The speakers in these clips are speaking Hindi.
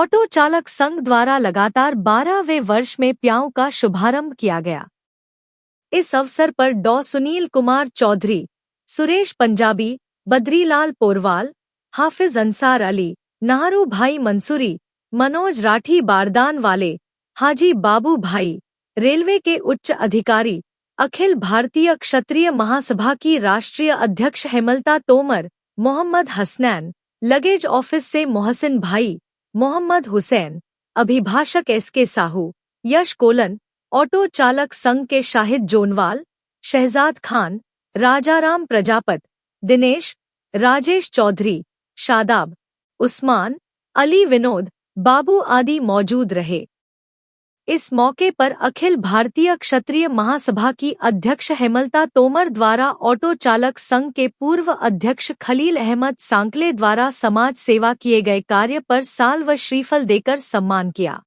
ऑटो चालक संघ द्वारा लगातार 12वें वर्ष में प्याऊ का शुभारंभ किया गया। इस अवसर पर डॉ सुनील कुमार चौधरी, सुरेश पंजाबी, बद्रीलाल पोरवाल, हाफिज अंसार अली, नाहरू भाई मंसूरी, मनोज राठी बारदान वाले, हाजी बाबू भाई, रेलवे के उच्च अधिकारी, अखिल भारतीय क्षत्रिय महासभा की राष्ट्रीय अध्यक्ष हेमलता तोमर, मोहम्मद हसनैन, लगेज ऑफिस से मोहसिन भाई, मोहम्मद हुसैन, अभिभाषक SK साहू, यश कोलन, ऑटो चालक संघ के शाहिद जोनवाल, शहजाद खान, राजाराम प्रजापत, दिनेश, राजेश चौधरी, शादाब, उस्मान, अली, विनोद, बाबू आदि मौजूद रहे। इस मौके पर अखिल भारतीय क्षत्रिय महासभा की अध्यक्ष हेमलता तोमर द्वारा ऑटो चालक संघ के पूर्व अध्यक्ष खलील अहमद सांकले द्वारा समाज सेवा किए गए कार्य पर साल व श्रीफल देकर सम्मान किया।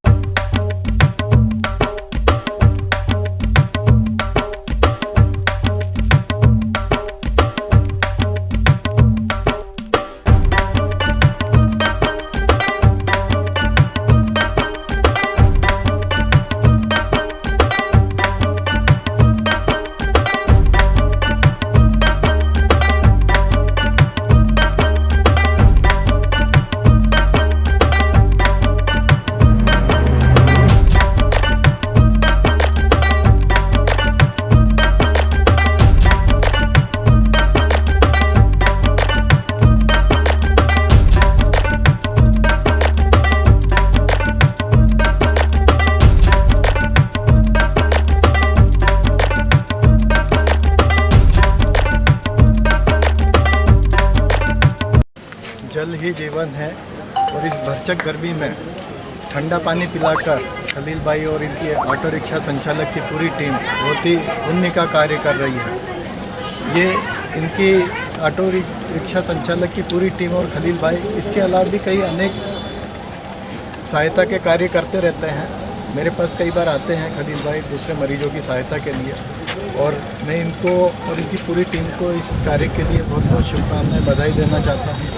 जल ही जीवन है और इस भरसक गर्मी में ठंडा पानी पिलाकर खलील भाई और इनकी ऑटो रिक्शा संचालक की पूरी टीम बहुत ही पुण्य का कार्य कर रही है। ये इनकी ऑटो रिक्शा संचालक की पूरी टीम और खलील भाई इसके अलावा भी कई अनेक सहायता के कार्य करते रहते हैं। मेरे पास कई बार आते हैं खलील भाई दूसरे मरीजों की सहायता के लिए, और मैं इनको और इनकी पूरी टीम को इस कार्य के लिए बहुत बहुत शुभकामनाएं, बधाई देना चाहता हूँ।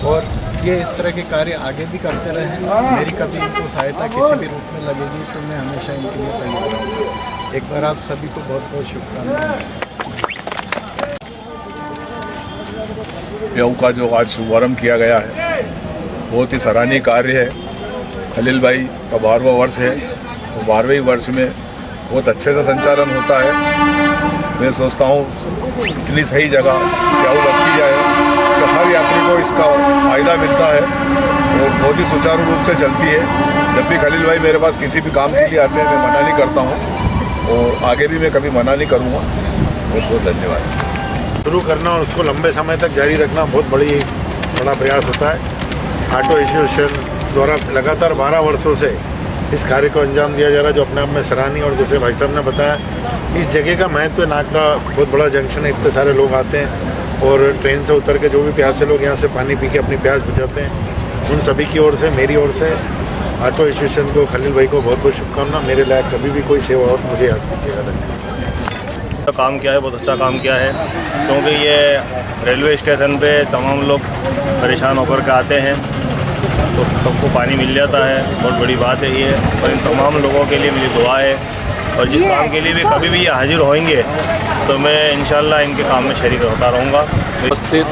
और ये इस तरह के कार्य आगे भी करते रहें। मेरी कभी इनको सहायता किसी भी रूप में लगेगी तो मैं हमेशा इनके लिए तैयार हूँ। एक बार आप सभी को बहुत बहुत शुभकामनाएं। प्याऊ का जो आज शुभारंभ किया गया है बहुत ही सराहनीय कार्य है। खलील भाई का 12वां वर्ष है, तो 12वें वर्ष में बहुत अच्छे से संचालन होता है। मैं सोचता हूँ इतनी सही जगह प्याऊ लगती जाए तो हर यात्री को इसका फ़ायदा मिलता है और बहुत ही सुचारू रूप से चलती है। जब भी खलील भाई मेरे पास किसी भी काम के लिए आते हैं मैं मना नहीं करता हूँ और आगे भी मैं कभी मना नहीं करूँगा। बहुत बहुत धन्यवाद। शुरू करना और उसको लंबे समय तक जारी रखना बहुत बड़ा प्रयास होता है। ऑटो एसोसिएशन द्वारा लगातार 12 वर्षों से इस कार्य को अंजाम दिया जा रहा है, जो अपने आप में सराहनीय। और जैसे भाई साहब ने बताया, इस जगह का महत्व, नागदा बहुत बड़ा जंक्शन है, इतने सारे लोग आते हैं और ट्रेन से उतर के जो भी प्यासे लोग यहाँ से पानी पी के अपनी प्यास बुझाते हैं। उन सभी की ओर से, मेरी ओर से ऑटो एसोसिएशन को, खलील भाई को बहुत बहुत शुभकामना। मेरे लायक कभी भी कोई सेवा हो तो मुझे याद कीजिएगा। धन्यवाद। काम किया है, बहुत अच्छा काम किया है, क्योंकि ये रेलवे स्टेशन पे तमाम लोग परेशान होकर के आते हैं तो सबको पानी मिल जाता है। बहुत बड़ी बात है ये, और इन तमाम लोगों के लिए मेरी दुआ है। और जिस काम के लिए भी कभी भी ये हाजिर होंगे तो मैं इंशाल्लाह इनके काम में शरीक होता रहूँगा। उपस्थित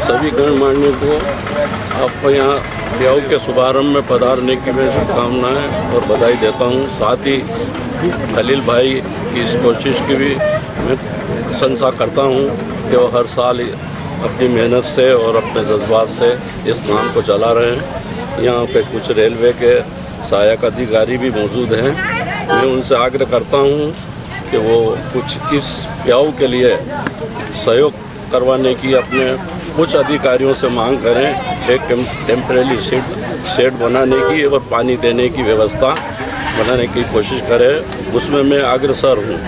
सभी गणमान्यों को आपको यहाँ प्याऊ के शुभारंभ में पधारने की मैं शुभकामनाएँ और बधाई देता हूँ। साथ ही खलील भाई की इस कोशिश की भी मैं प्रशंसा करता हूँ कि वो हर साल अपनी मेहनत से और अपने जज्बात से इस काम को चला रहे हैं। यहाँ पे कुछ रेलवे के सहायक अधिकारी भी मौजूद हैं। मैं उनसे आग्रह करता हूँ कि वो कुछ इस प्याऊ के लिए सहयोग करवाने की अपने कुछ अधिकारियों से मांग करें। एक टेम्परेरी शेड बनाने की और पानी देने की व्यवस्था बनाने की कोशिश करें। उसमें मैं अग्रसर हूँ।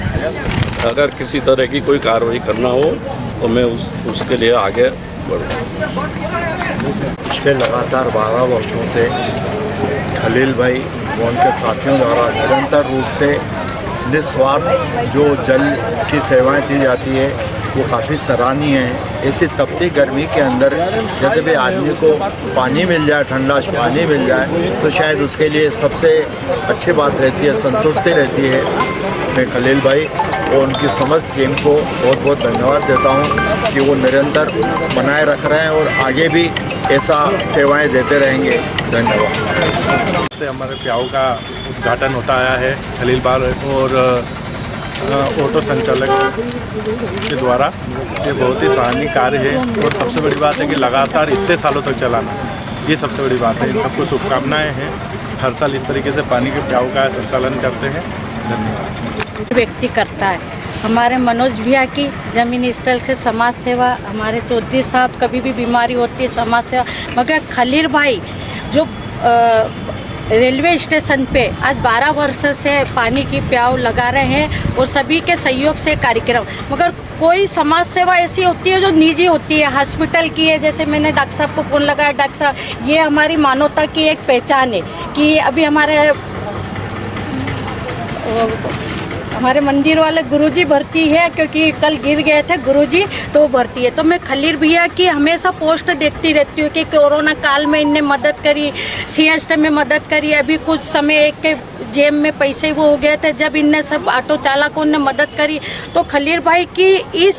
अगर किसी तरह की कोई कार्रवाई करना हो तो मैं उसके लिए आगे बढ़ूँ। पिछले लगातार 12 वर्षों से खलील भाई व उनके साथियों द्वारा निरंतर रूप से निस्वार्थ जो जल की सेवाएं दी जाती है वो काफ़ी सराहनीय है। ऐसी तपती गर्मी के अंदर यदि भी आदमी को पानी मिल जाए, ठंडा पानी मिल जाए, तो शायद उसके लिए सबसे अच्छी बात रहती है, संतुष्टि रहती है। मैं खलील भाई और उनकी समस्त टीम को बहुत बहुत धन्यवाद देता हूँ कि वो निरंतर बनाए रख रहे हैं और आगे भी ऐसा सेवाएं देते रहेंगे। धन्यवाद। से हमारे प्याऊ का उद्घाटन होता आया है खलील भाई और ऑटो संचालक के द्वारा। ये बहुत ही सराहनीय कार्य है और सबसे बड़ी बात है कि लगातार इतने सालों तक चलाना, ये सबसे बड़ी बात है। इन सबको शुभकामनाएं हैं। हर साल इस तरीके से पानी के प्याऊ का संचालन करते हैं। धन्यवाद। व्यक्ति करता है। हमारे मनोज भैया की जमीनी स्थल से समाज सेवा, हमारे चौधरी साहब कभी भी बीमारी होती है समाज सेवा, मगर खलील भाई जो रेलवे स्टेशन पे आज 12 वर्ष से पानी की प्याऊ लगा रहे हैं और सभी के सहयोग से कार्यक्रम। मगर कोई समाज सेवा ऐसी होती है जो निजी होती है, हॉस्पिटल की है। जैसे मैंने डॉक्टर साहब को फोन लगाया, डॉक्टर साहब ये हमारी मानवता की एक पहचान है कि अभी हमारे मंदिर वाले गुरुजी भर्ती है, क्योंकि कल गिर गए थे गुरुजी, तो वो भर्ती है। तो मैं खलील भैया की हमेशा पोस्ट देखती रहती हूँ कि कोरोना काल में इनने मदद करी, सीएसटी में मदद करी। अभी कुछ समय एक के जेब में पैसे वो हो गए थे, जब इनने सब ऑटो चालकों ने मदद करी। तो खलील भाई की इस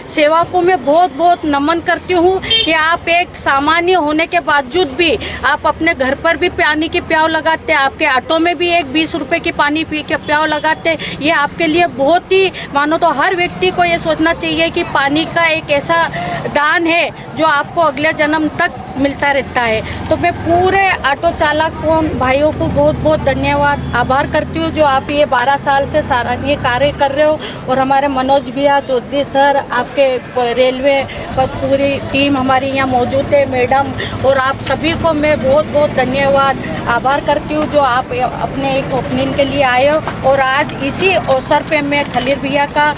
सेवा को मैं बहुत बहुत नमन करती हूँ कि आप एक सामान्य होने के बावजूद भी आप अपने घर पर भी पानी की प्याऊ लगाते, आपके ऑटो में भी एक 20 रुपये की पानी पी के प्याऊ लगाते। ये आपके लिए बहुत ही, मानो तो हर व्यक्ति को ये सोचना चाहिए कि पानी का एक ऐसा दान है जो आपको अगले जन्म तक मिलता रहता है। तो मैं पूरे ऑटो चालकों भाइयों को बहुत बहुत धन्यवाद, आभार करती हूँ जो आप ये 12 साल से सारा ये कार्य कर रहे हो। और हमारे मनोज भैया, चौधरी सर, आपके रेलवे पर पूरी टीम हमारी यहाँ मौजूद है, मैडम, और आप सभी को मैं बहुत बहुत धन्यवाद, आभार करती हूँ जो आप अपने एक ओपनिंग के लिए आए हो। और आज इसी अवसर पे मैं खलील भैया का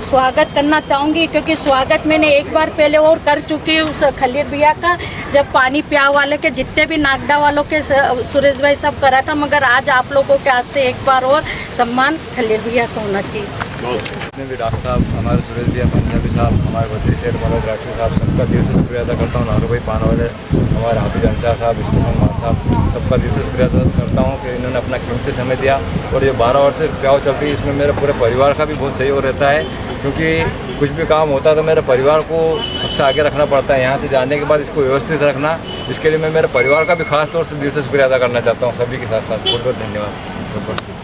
स्वागत करना चाहूँगी, क्योंकि स्वागत मैंने एक बार पहले और कर चुकी हूँ उस खलील भैया का, जब पानी प्याऊ वाले के जितने भी नागदा वालों के सुरेश भाई सब करा था। मगर आज आप लोगों के हाथ से एक बार और सम्मान खलील भैया को होना चाहिए। जितने भी डॉक्टर साहब, हमारे सुरेश भैया पंजाबी साहब, हमारे बद्री सेठ मनोज राठी साहब, सबका दिल से शुक्रिया अदा करता हूँ। नारू भाई पाना वाले, हमारे हाफिज अंसार साहब, स्टेफन मान साहब, सबका दिल से शुक्रिया अदा करता हूँ कि इन्होंने अपना कीमती समय दिया। और ये 12 वर्ष से प्याऊ चलती है, इसमें मेरे पूरे परिवार का भी बहुत सहयोग रहता है, क्योंकि कुछ भी काम होता है तो मेरे परिवार को सबसे आगे रखना पड़ता है। यहाँ से जाने के बाद इसको व्यवस्थित रखना, इसके लिए मैं मेरे परिवार का भी खास तौर से दिल से शुक्रिया अदा करना चाहता हूँ। सभी के साथ साथ बहुत बहुत धन्यवाद।